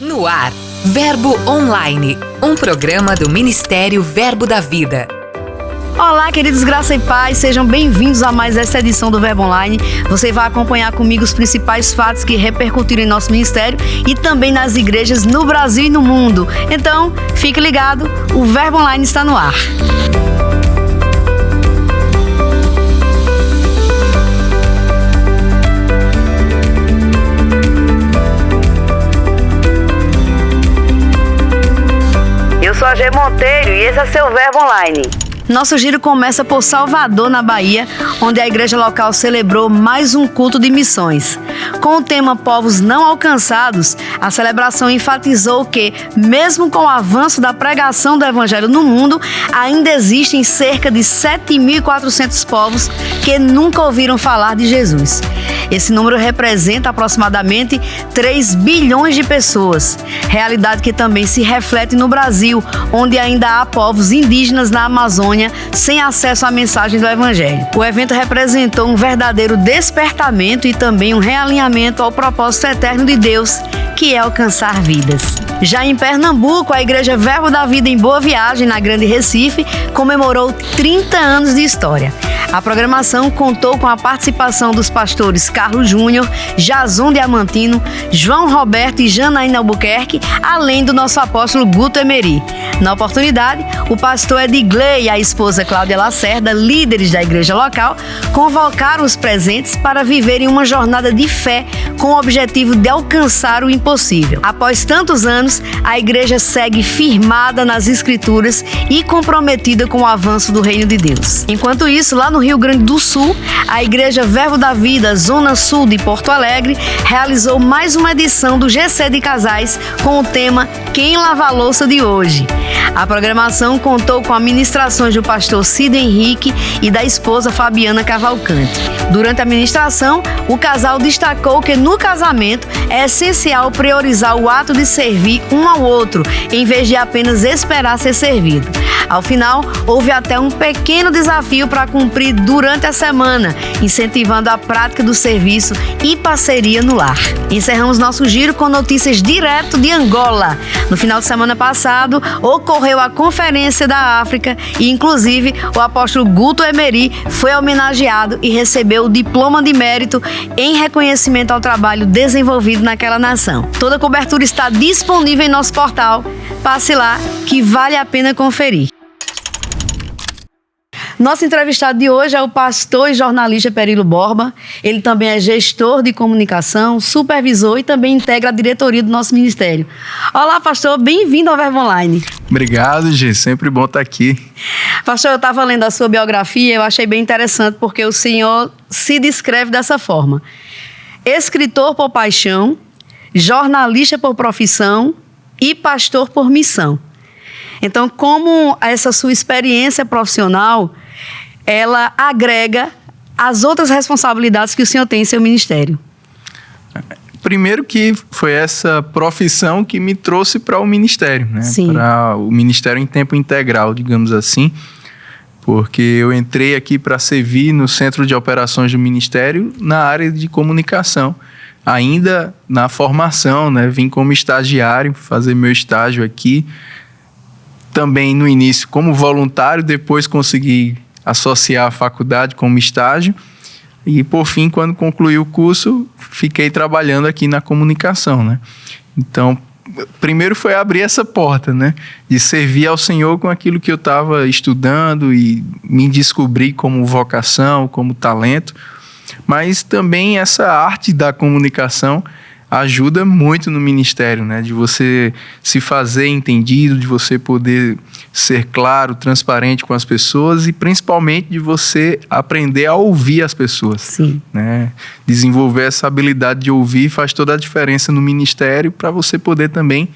No ar, Verbo Online, um programa do Ministério Verbo da Vida. Olá, queridos, graça e paz, sejam bem-vindos a mais essa edição do Verbo Online. Você vai acompanhar comigo os principais fatos que repercutiram em nosso ministério e também nas igrejas no Brasil e no mundo. Então, fique ligado, o Verbo Online está no ar. Eu sou a G Monteiro e esse é seu Verbo Online. Nosso giro começa por Salvador, na Bahia, onde a igreja local celebrou mais um culto de missões. Com o tema Povos Não Alcançados, a celebração enfatizou que, mesmo com o avanço da pregação do Evangelho no mundo, ainda existem cerca de 7.400 povos que nunca ouviram falar de Jesus. Esse número representa aproximadamente 3 bilhões de pessoas, realidade que também se reflete no Brasil, onde ainda há povos indígenas na Amazônia sem acesso à mensagem do Evangelho. O evento representou um verdadeiro despertamento e também um realinhamento ao propósito eterno de Deus, que é alcançar vidas. Já em Pernambuco, a Igreja Verbo da Vida em Boa Viagem, na Grande Recife, comemorou 30 anos de história. A programação contou com a participação dos pastores Carlos Júnior, Jason Diamantino, João Roberto e Janaína Albuquerque, além do nosso apóstolo Guto Emery. Na oportunidade, o pastor Edgley e a esposa Cláudia Lacerda, líderes da igreja local, convocaram os presentes para viverem uma jornada de fé com o objetivo de alcançar o impossível. Após tantos anos, a igreja segue firmada nas Escrituras e comprometida com o avanço do Reino de Deus. Enquanto isso, lá no Rio Grande do Sul, a Igreja Verbo da Vida, Zona Sul de Porto Alegre, realizou mais uma edição do GC de Casais com o tema Quem Lava a Louça de hoje. A programação contou com ministrações do pastor Cid Henrique e da esposa Fabiana Cavalcante. Durante a ministração, o casal destacou que no casamento é essencial priorizar o ato de servir um ao outro, em vez de apenas esperar ser servido. Ao final, houve até um pequeno desafio para cumprir durante a semana, incentivando a prática do serviço e parceria no lar. Encerramos nosso giro com notícias direto de Angola. No final de semana passado, ocorreu a Conferência da África e, inclusive, o apóstolo Guto Emery foi homenageado e recebeu o diploma de mérito em reconhecimento ao trabalho desenvolvido naquela nação. Toda a cobertura está disponível em nosso portal. Passe lá, que vale a pena conferir. Nosso entrevistado de hoje é o pastor e jornalista Perilo Borba. Ele também é gestor de comunicação, supervisor e também integra a diretoria do nosso ministério. Olá, pastor, bem-vindo ao Verbo Online. Obrigado, Gi, sempre bom estar aqui. Pastor, eu estava lendo a sua biografia e eu achei bem interessante porque o senhor se descreve dessa forma: escritor por paixão, jornalista por profissão e pastor por missão. Então, como essa sua experiência profissional, ela agrega as outras responsabilidades que o senhor tem em seu ministério? Primeiro que foi essa profissão que me trouxe para o ministério, né? Para o ministério em tempo integral, digamos assim, porque eu entrei aqui para servir no centro de operações do ministério na área de comunicação, ainda na formação, né? Vim como estagiário, fazer meu estágio aqui, também no início como voluntário, depois consegui associar a faculdade como estágio e, por fim, quando concluí o curso, fiquei trabalhando aqui na comunicação, né? Então, primeiro foi abrir essa porta, né? De servir ao Senhor com aquilo que eu estava estudando e me descobrir como vocação, como talento, mas também essa arte da comunicação ajuda muito no ministério, né? De você se fazer entendido, de você poder ser claro, transparente com as pessoas e principalmente de você aprender a ouvir as pessoas. Sim. Né? Desenvolver essa habilidade de ouvir faz toda a diferença no ministério para você poder também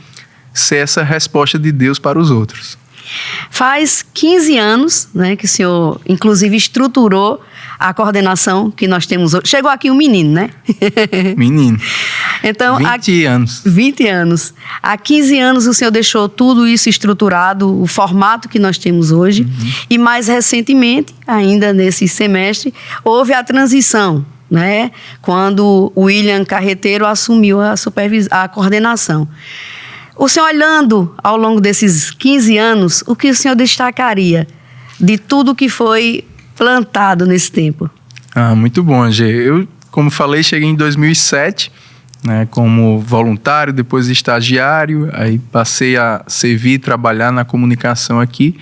ser essa resposta de Deus para os outros. Faz 15 anos, né, que o senhor, inclusive, estruturou a coordenação que nós temos hoje. Chegou aqui um menino, né? Menino. Então, 20 anos. 20 anos. Há 15 anos o senhor deixou tudo isso estruturado, o formato que nós temos hoje. Uhum. E mais recentemente, ainda nesse semestre, houve a transição né? Quando o William Carreteiro assumiu a coordenação. O senhor, olhando ao longo desses 15 anos, o que o senhor destacaria de tudo que foi plantado nesse tempo? Muito bom, Angê. Eu, como falei, cheguei em 2007, né, como voluntário, depois estagiário, aí passei a servir e trabalhar na comunicação aqui,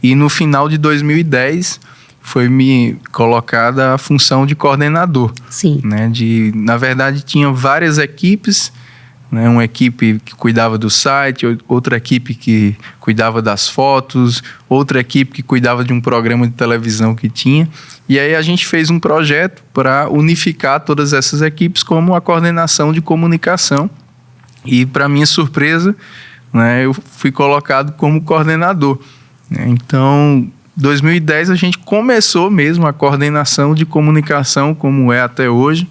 e no final de 2010 foi me colocada a função de coordenador. Sim. Né, na verdade, tinha várias equipes, né, uma equipe que cuidava do site, outra equipe que cuidava das fotos, outra equipe que cuidava de um programa de televisão que tinha. E aí a gente fez um projeto para unificar todas essas equipes como a coordenação de comunicação. E, para minha surpresa, né, eu fui colocado como coordenador. Então, em 2010 a gente começou mesmo a coordenação de comunicação como é até hoje,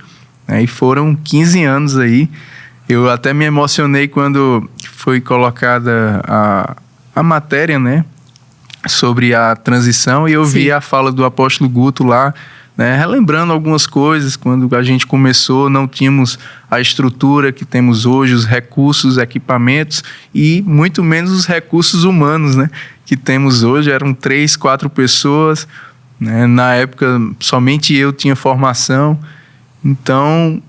né, e foram 15 anos aí. Eu até me emocionei quando foi colocada a matéria, né, sobre a transição, e eu Sim. vi a fala do apóstolo Guto lá, né, relembrando algumas coisas. Quando a gente começou, não tínhamos a estrutura que temos hoje, os recursos, equipamentos e muito menos os recursos humanos, né, que temos hoje. Eram 3, 4 pessoas, né, na época somente eu tinha formação, então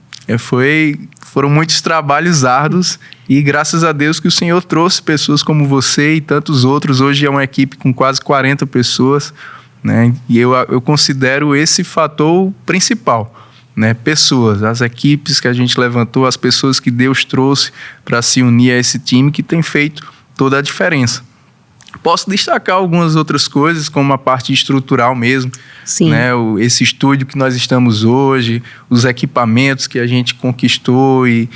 foram muitos trabalhos árduos, e graças a Deus que o Senhor trouxe pessoas como você e tantos outros. Hoje é uma equipe com quase 40 pessoas, né? E eu considero esse fator principal, né? Pessoas, as equipes que a gente levantou, as pessoas que Deus trouxe para se unir a esse time, que tem feito toda a diferença. Posso destacar algumas outras coisas, como a parte estrutural mesmo. Sim. Né? Esse estúdio que nós estamos hoje, os equipamentos que a gente conquistou e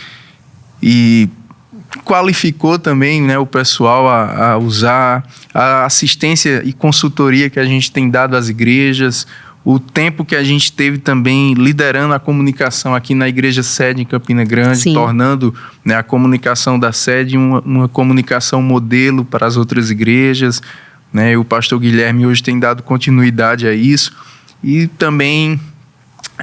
qualificou também, né, o pessoal a usar, a assistência e consultoria que a gente tem dado às igrejas, o tempo que a gente teve também liderando a comunicação aqui na igreja sede em Campina Grande. Sim. Tornando, né, a comunicação da sede uma comunicação modelo para as outras igrejas, né? O pastor Guilherme hoje tem dado continuidade a isso. E também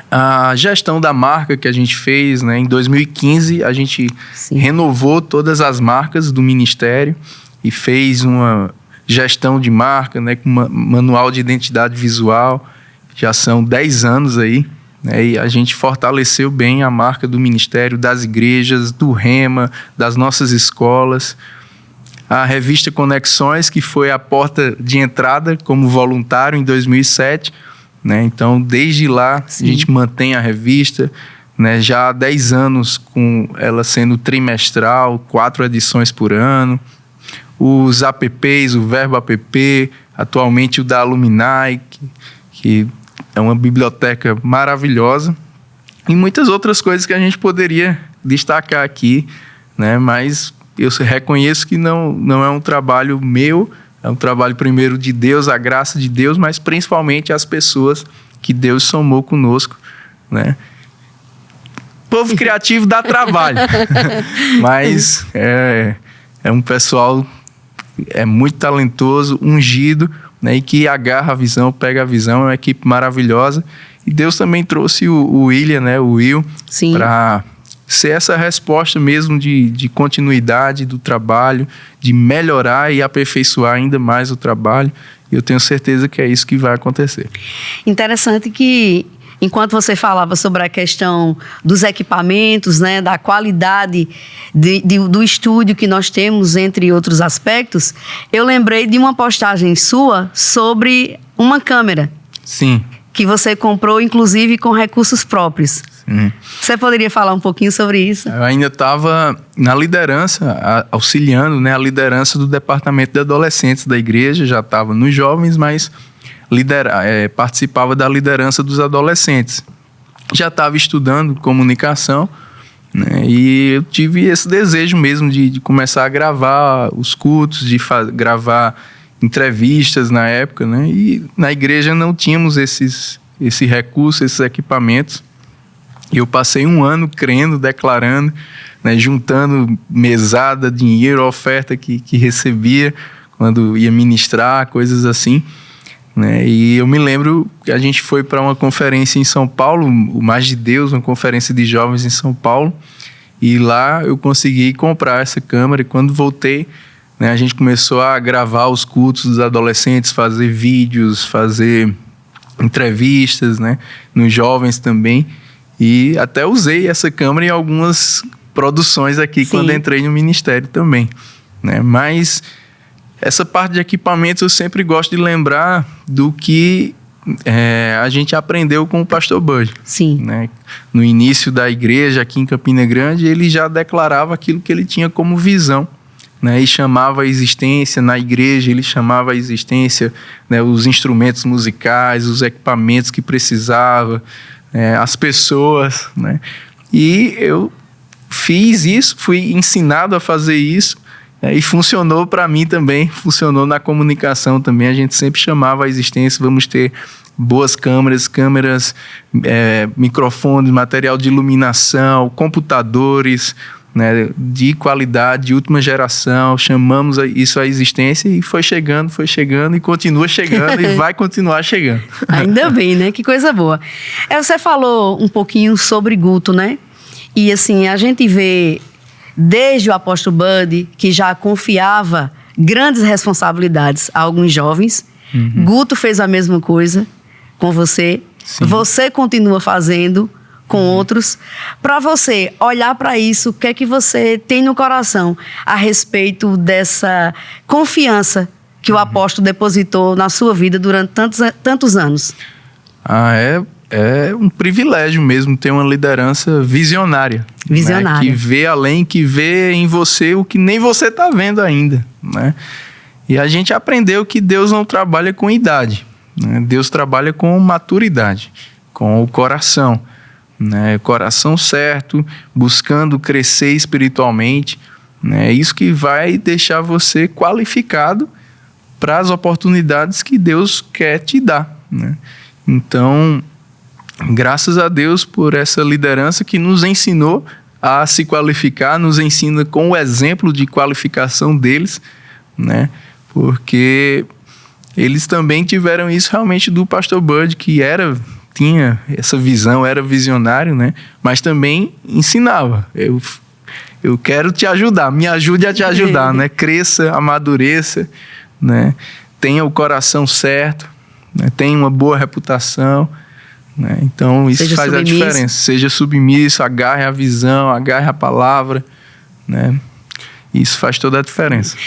a gestão da marca que a gente fez, né? Em 2015 a gente Sim. renovou todas as marcas do ministério e fez uma gestão de marca, né, com manual de identidade visual. Já são 10 anos aí, né, e a gente fortaleceu bem a marca do ministério, das igrejas, do Rema, das nossas escolas. A revista Conexões, que foi a porta de entrada como voluntário em 2007, né? Então, desde lá, Sim. a gente mantém a revista, né, já há 10 anos com ela sendo trimestral, 4 edições por ano. Os apps, o Verbo App, atualmente o da Alumni, que é uma biblioteca maravilhosa, e muitas outras coisas que a gente poderia destacar aqui, né? Mas eu reconheço que não é um trabalho meu, é um trabalho primeiro de Deus, a graça de Deus, mas principalmente as pessoas que Deus somou conosco, né? Povo criativo dá trabalho, mas é um pessoal muito talentoso, ungido, né, e que agarra a visão, pega a visão. É uma equipe maravilhosa. E Deus também trouxe o William, né, o Will, para ser essa resposta mesmo de continuidade do trabalho, de melhorar e aperfeiçoar ainda mais o trabalho. E eu tenho certeza que é isso que vai acontecer. Interessante que, enquanto você falava sobre a questão dos equipamentos, né, da qualidade do estúdio que nós temos, entre outros aspectos, eu lembrei de uma postagem sua sobre uma câmera. Sim. Que você comprou, inclusive, com recursos próprios. Sim. Você poderia falar um pouquinho sobre isso? Eu ainda estava na liderança, auxiliando, né, a liderança do departamento de adolescentes da igreja. Já estava nos jovens, mas participava da liderança dos adolescentes. Já estava estudando comunicação, né, e eu tive esse desejo mesmo de começar a gravar os cultos, de gravar entrevistas na época, né, e na igreja não tínhamos esse recurso, esses equipamentos. E eu passei um ano crendo, declarando, né, juntando mesada, dinheiro, oferta que recebia quando ia ministrar, coisas assim. né? E eu me lembro que a gente foi para uma conferência em São Paulo, o Mais de Deus, uma conferência de jovens em São Paulo, e lá eu consegui comprar essa câmera, e quando voltei, né, a gente começou a gravar os cultos dos adolescentes, fazer vídeos, fazer entrevistas, né, nos jovens também, e até usei essa câmera em algumas produções aqui. Sim. Quando entrei no ministério também, né? Mas essa parte de equipamentos eu sempre gosto de lembrar do que a gente aprendeu com o pastor Bud. Sim. Né? No início da igreja aqui em Campina Grande, ele já declarava aquilo que ele tinha como visão, né? E chamava a existência na igreja, ele chamava a existência, né, os instrumentos musicais, os equipamentos que precisava, as pessoas, né? E eu fiz isso, fui ensinado a fazer isso, e funcionou para mim também, funcionou na comunicação também. A gente sempre chamava a existência, vamos ter boas câmeras, microfones, material de iluminação, computadores, né, de qualidade, de última geração. Chamamos isso à existência e foi chegando e continua chegando e vai continuar chegando. Ainda bem, né? Que coisa boa. Você falou um pouquinho sobre Guto, né? E assim, a gente vê desde o apóstolo Bud, que já confiava grandes responsabilidades a alguns jovens. Uhum. Guto fez a mesma coisa com você. Sim. Você continua fazendo com outros. Para você olhar para isso, o que é que você tem no coração a respeito dessa confiança que o apóstolo depositou na sua vida durante tantos anos? É um privilégio mesmo ter uma liderança visionária. Visionária. Né? Que vê além, que vê em você o que nem você está vendo ainda. Né? E a gente aprendeu que Deus não trabalha com idade. Né? Deus trabalha com maturidade, com o coração. Né? Coração certo, buscando crescer espiritualmente. Né? É isso que vai deixar você qualificado para as oportunidades que Deus quer te dar. Né? Então, graças a Deus por essa liderança que nos ensinou a se qualificar, nos ensina com o exemplo de qualificação deles, né? Porque eles também tiveram isso realmente do pastor Bud, que tinha essa visão, era visionário, né? Mas também ensinava. Eu quero te ajudar, me ajude a te ajudar, né? Cresça, amadureça, né? Tenha o coração certo, né? Tenha uma boa reputação, né? Então isso faz a diferença. Seja submisso, agarre a visão, agarre a palavra, né? Isso faz toda a diferença.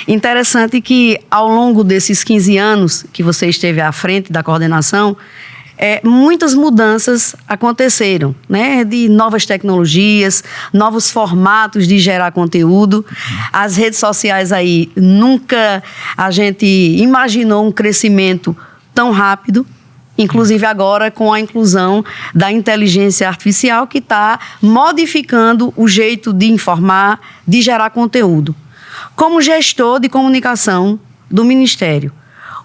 Interessante que ao longo desses 15 anos que você esteve à frente da coordenação, muitas mudanças aconteceram, né? De novas tecnologias, novos formatos de gerar conteúdo. As redes sociais aí, nunca a gente imaginou um crescimento tão rápido. Inclusive agora com a inclusão da inteligência artificial que está modificando o jeito de informar, de gerar conteúdo. Como gestor de comunicação do Ministério,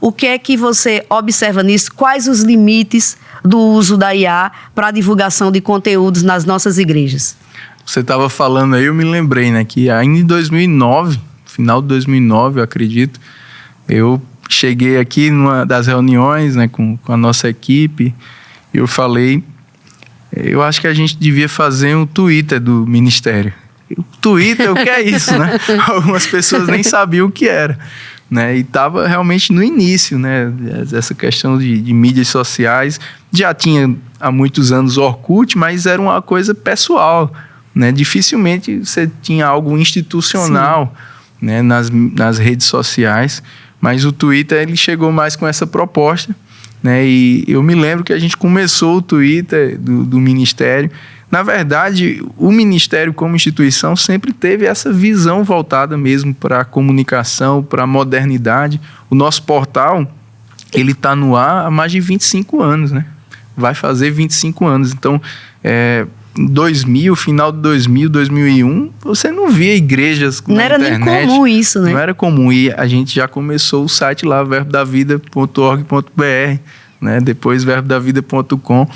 o que é que você observa nisso? Quais os limites do uso da IA para a divulgação de conteúdos nas nossas igrejas? Você estava falando aí, eu me lembrei, né, que ainda em 2009, final de 2009, eu acredito, eu cheguei aqui numa das reuniões, né, com a nossa equipe, e eu falei, eu acho que a gente devia fazer um Twitter do ministério. O Twitter, o que é isso, né? Algumas pessoas nem sabiam o que era, né? E estava realmente no início, né? Essa questão de mídias sociais. Já tinha há muitos anos o Orkut, mas era uma coisa pessoal, né? Dificilmente você tinha algo institucional, né, nas redes sociais. Mas o Twitter, ele chegou mais com essa proposta, né? E eu me lembro que a gente começou o Twitter do Ministério. Na verdade, o Ministério como instituição sempre teve essa visão voltada mesmo para a comunicação, para a modernidade. O nosso portal, ele está no ar há mais de 25 anos, né? Vai fazer 25 anos. Então, em 2000, final de 2000, 2001, você não via igrejas na internet. Não era nem comum isso, né? Não era comum. E a gente já começou o site lá, verbodavida.org.br, né? Depois verbodavida.com.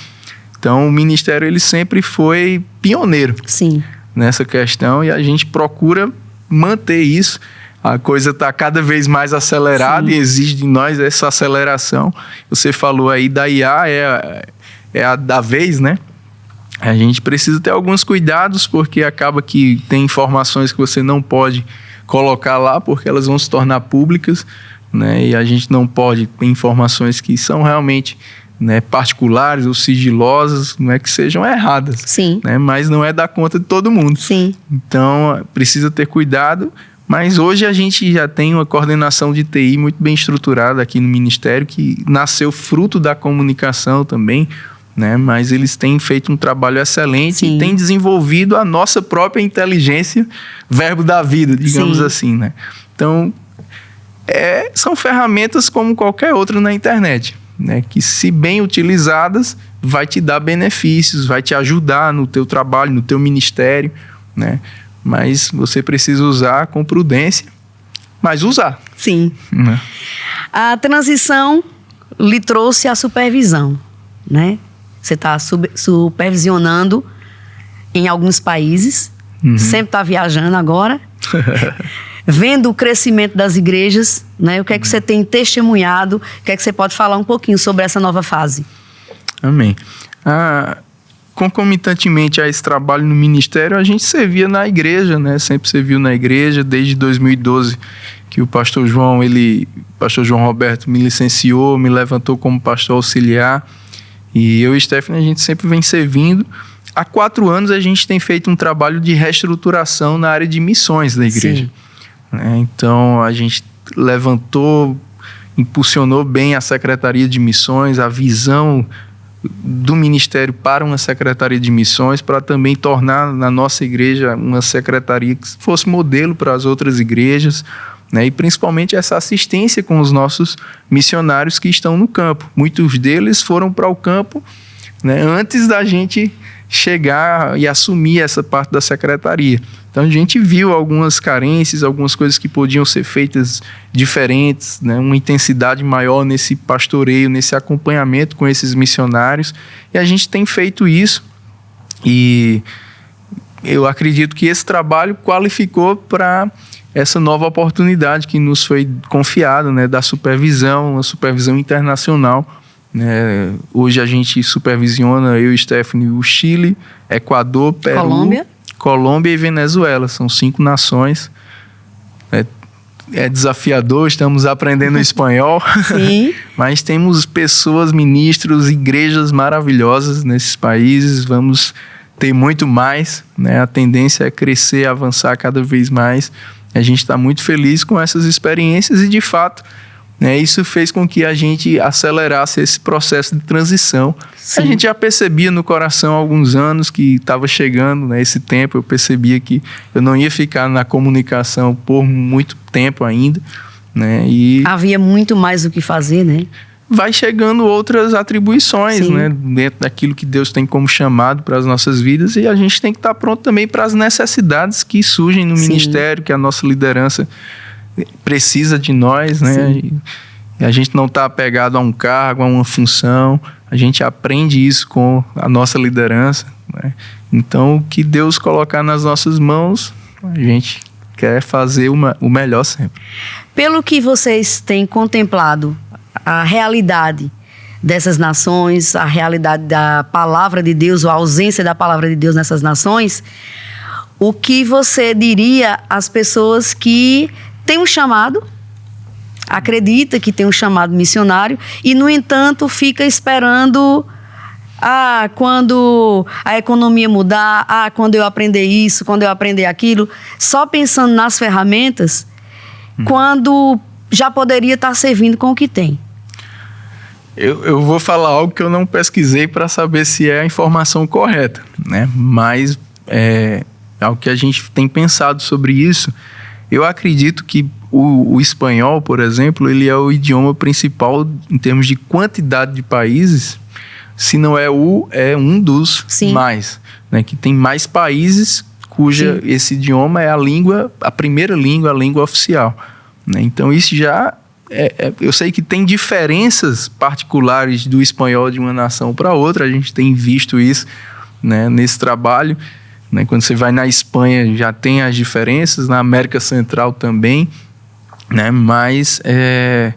Então, o Ministério, ele sempre foi pioneiro. Sim. Nessa questão, e a gente procura manter isso. A coisa está cada vez mais acelerada. Sim. E exige de nós essa aceleração. Você falou aí da IA, é a da vez, né? A gente precisa ter alguns cuidados, porque acaba que tem informações que você não pode colocar lá, porque elas vão se tornar públicas, né? E a gente não pode ter informações que são realmente, né, particulares ou sigilosas, não é que sejam erradas. Sim. Né? Mas não é dar conta de todo mundo. Sim. Então, precisa ter cuidado. Mas hoje a gente já tem uma coordenação de TI muito bem estruturada aqui no Ministério, que nasceu fruto da comunicação também, né? Mas eles têm feito um trabalho excelente. Sim. E têm desenvolvido a nossa própria inteligência, verbo da vida, digamos Sim. assim, né? Então, são ferramentas como qualquer outra na internet, né? Que, se bem utilizadas, vai te dar benefícios, vai te ajudar no teu trabalho, no teu ministério, né? Mas você precisa usar com prudência, mas usar. Sim. Né? A transição lhe trouxe a supervisão, né? Você está supervisionando em alguns países, sempre está viajando agora, vendo o crescimento das igrejas, né? O que é que você tem testemunhado? O que é que você pode falar um pouquinho sobre essa nova fase? Amém. Concomitantemente a esse trabalho no ministério, a gente servia na igreja, né? Sempre serviu na igreja, desde 2012, que o pastor João Roberto me licenciou, me levantou como pastor auxiliar, e eu e Stephanie, a gente sempre vem servindo. Há 4 anos a gente tem feito um trabalho de reestruturação na área de missões da igreja. Então a gente levantou, impulsionou bem a Secretaria de Missões, a visão do ministério para uma secretaria de missões, para também tornar na nossa igreja uma secretaria que fosse modelo para as outras igrejas, né? E principalmente essa assistência com os nossos missionários que estão no campo. Muitos deles foram para o campo, né, antes da gente chegar e assumir essa parte da secretaria. Então a gente viu algumas carências, algumas coisas que podiam ser feitas diferentes, né? Uma intensidade maior nesse pastoreio, nesse acompanhamento com esses missionários, e a gente tem feito isso, e eu acredito que esse trabalho qualificou para essa nova oportunidade que nos foi confiada, né? Da supervisão, uma supervisão internacional. Hoje a gente supervisiona, eu e Stephanie, o Chile, Equador, Peru, Colômbia e Venezuela. São 5 nações. É desafiador, estamos aprendendo espanhol. Sim. Mas temos pessoas, ministros, igrejas maravilhosas nesses países. Vamos ter muito mais, né? A tendência é crescer, avançar cada vez mais. A gente está muito feliz com essas experiências e, de fato, né, isso fez com que a gente acelerasse esse processo de transição. Sim. A gente já percebia no coração há alguns anos que estava chegando, né, esse tempo. Eu percebia que eu não ia ficar na comunicação por muito tempo ainda, né, e havia muito mais o que fazer, né? Vai chegando outras atribuições, né, dentro daquilo que Deus tem como chamado para as nossas vidas, e a gente tem que estar pronto também para as necessidades que surgem no ministério, que a nossa liderança precisa de nós, né? E a gente não está apegado a um cargo, a uma função. A gente aprende isso com a nossa liderança, né? Então, o que Deus colocar nas nossas mãos, a gente quer fazer o melhor sempre. Pelo que vocês têm contemplado, a realidade dessas nações, a realidade da palavra de Deus, ou a ausência da palavra de Deus nessas nações, o que você diria às pessoas que tem um chamado, acredita que tem um chamado missionário e, no entanto, fica esperando quando a economia mudar, quando eu aprender isso, quando eu aprender aquilo, só pensando nas ferramentas, quando já poderia estar servindo com o que tem? Eu vou falar algo que eu não pesquisei para saber se é a informação correta, né? Mas é algo que a gente tem pensado sobre isso. Eu acredito que o espanhol, por exemplo, ele é o idioma principal em termos de quantidade de países, se não é um dos mais, né? Que tem mais países cuja esse idioma é a primeira língua, a língua oficial, né? Então isso já eu sei que tem diferenças particulares do espanhol de uma nação para outra, a gente tem visto isso, né, nesse trabalho, né? Quando você vai na Espanha já tem as diferenças, na América Central também, né? Mas é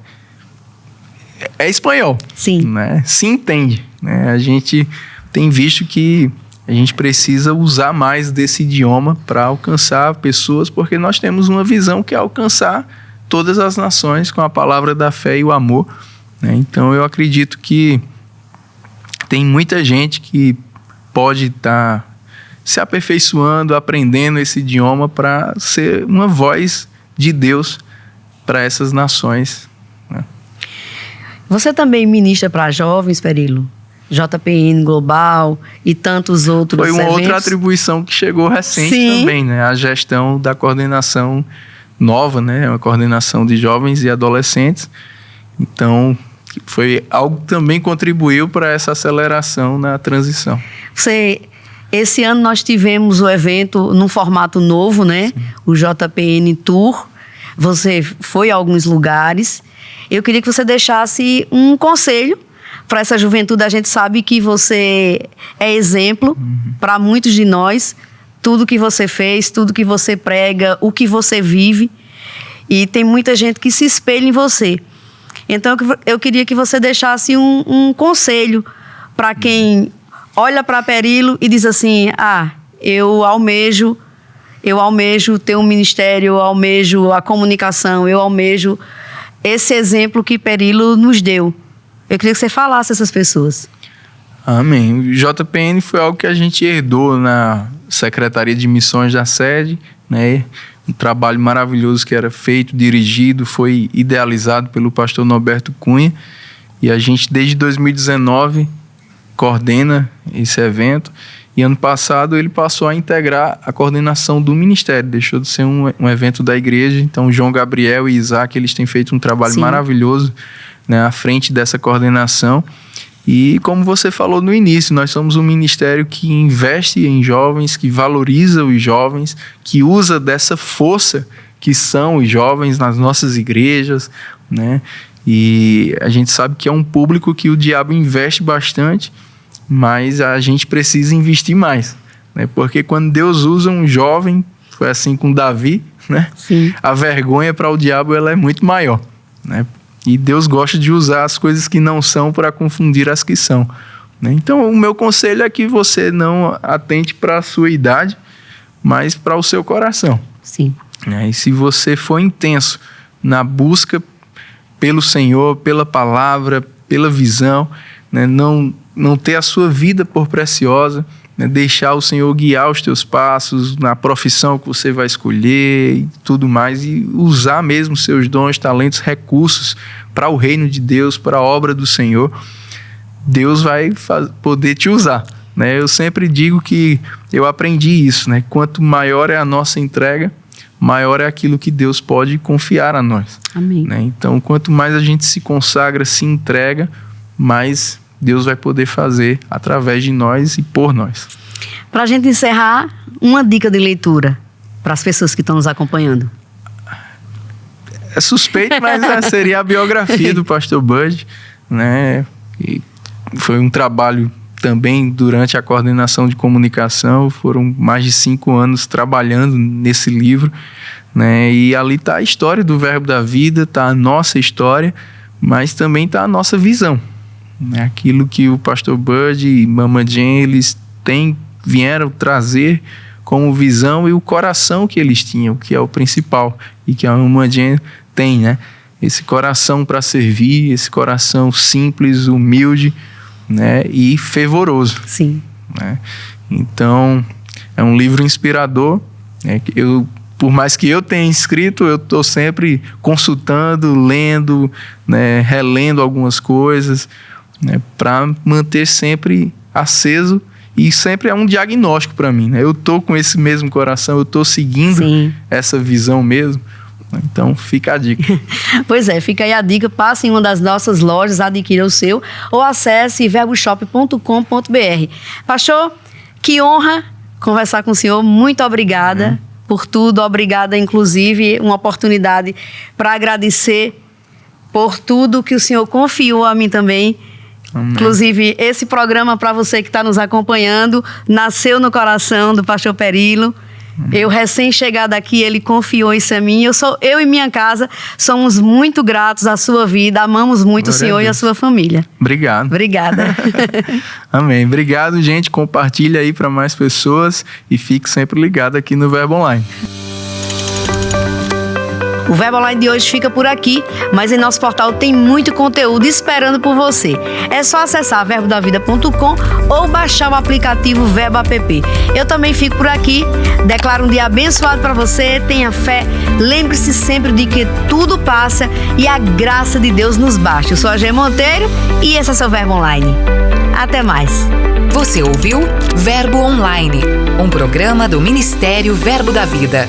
espanhol. Sim. Né? Se entende, né? A gente tem visto que a gente precisa usar mais desse idioma para alcançar pessoas, porque nós temos uma visão que é alcançar todas as nações com a palavra da fé e o amor, né? Então eu acredito que tem muita gente que pode estar se aperfeiçoando, aprendendo esse idioma para ser uma voz de Deus para essas nações, né? Você também ministra para jovens, Perilo? JPN Global e tantos outros eventos? Foi uma outra atribuição que chegou recente. Sim. Também, né? A gestão da coordenação nova, né? Uma coordenação de jovens e adolescentes. Então, foi algo que também contribuiu para essa aceleração na transição. Esse ano nós tivemos o evento num formato novo, né? Sim. O JPN Tour. Você foi a alguns lugares. Eu queria que você deixasse um conselho para essa juventude. A gente sabe que você é exemplo para muitos de nós. Tudo que você fez, tudo que você prega, o que você vive. E tem muita gente que se espelha em você. Então, eu queria que você deixasse um conselho para quem olha para Perilo e diz assim: eu almejo ter um ministério, eu almejo a comunicação, eu almejo esse exemplo que Perilo nos deu. Eu queria que você falasse a essas pessoas. Amém. O JPN foi algo que a gente herdou na Secretaria de Missões da sede, né? Um trabalho maravilhoso que era feito, dirigido, foi idealizado pelo pastor Norberto Cunha. E a gente, desde 2019, coordena esse evento. E ano passado ele passou a integrar a coordenação do ministério, deixou de ser um evento da igreja. Então João Gabriel e Isaac, eles têm feito um trabalho maravilhoso, né, à frente dessa coordenação. E como você falou no início, nós somos um ministério que investe em jovens, que valoriza os jovens, que usa dessa força que são os jovens nas nossas igrejas, né? E a gente sabe que é um público que o diabo investe bastante, mas a gente precisa investir mais, né? Porque quando Deus usa um jovem, foi assim com Davi, né? Sim. A vergonha para o diabo ela é muito maior, né? E Deus gosta de usar as coisas que não são para confundir as que são, né? Então, o meu conselho é que você não atente para a sua idade, mas para o seu coração. Sim. Né? E se você for intenso na busca pelo Senhor, pela palavra, pela visão, né? Não ter a sua vida por preciosa, né? Deixar o Senhor guiar os teus passos na profissão que você vai escolher e tudo mais, e usar mesmo seus dons, talentos, recursos para o reino de Deus, para a obra do Senhor, Deus vai poder te usar, né? Eu sempre digo que eu aprendi isso, né? Quanto maior é a nossa entrega, maior é aquilo que Deus pode confiar a nós. Amém. Né? Então, quanto mais a gente se consagra, se entrega, mais Deus vai poder fazer através de nós e por nós. Para a gente encerrar, uma dica de leitura para as pessoas que estão nos acompanhando. É suspeito, mas seria a biografia do pastor Bud, né? E foi um trabalho também durante a coordenação de comunicação, foram mais de 5 anos trabalhando nesse livro, né? E ali está a história do Verbo da Vida, está a nossa história, mas também está a nossa visão. Aquilo que o pastor Bud e Mama Jane, eles vieram trazer como visão e o coração que eles tinham, que é o principal, e que a Mama Jane tem, né? Esse coração para servir, esse coração simples, humilde, né? E fervoroso. Sim. Né? Então, é um livro inspirador, né? Por mais que eu tenha escrito, eu estou sempre consultando, lendo, né? Relendo algumas coisas, né, para manter sempre aceso, e sempre é um diagnóstico para mim, né? Eu estou com esse mesmo coração, eu estou seguindo essa visão mesmo. Então fica a dica. Pois é, fica aí a dica. Passe em uma das nossas lojas, adquira o seu, ou acesse verboshop.com.br. Pastor, que honra conversar com o senhor. Muito obrigada por tudo. Obrigada, inclusive, uma oportunidade para agradecer por tudo que o senhor confiou a mim também, Amém. Inclusive, esse programa, para você que está nos acompanhando, nasceu no coração do pastor Perilo. Eu, recém-chegada aqui, ele confiou isso a mim. Eu e minha casa somos muito gratos à sua vida, amamos muito o Senhor e a sua família. Obrigado. Obrigada. Amém. Obrigado, gente. Compartilha aí para mais pessoas e fique sempre ligado aqui no Verbo Online. O Verbo Online de hoje fica por aqui, mas em nosso portal tem muito conteúdo esperando por você. É só acessar verbodavida.com ou baixar o aplicativo Verbo App. Eu também fico por aqui, declaro um dia abençoado para você, tenha fé, lembre-se sempre de que tudo passa e a graça de Deus nos basta. Eu sou a Gê Monteiro e esse é seu Verbo Online. Até mais. Você ouviu Verbo Online, um programa do Ministério Verbo da Vida.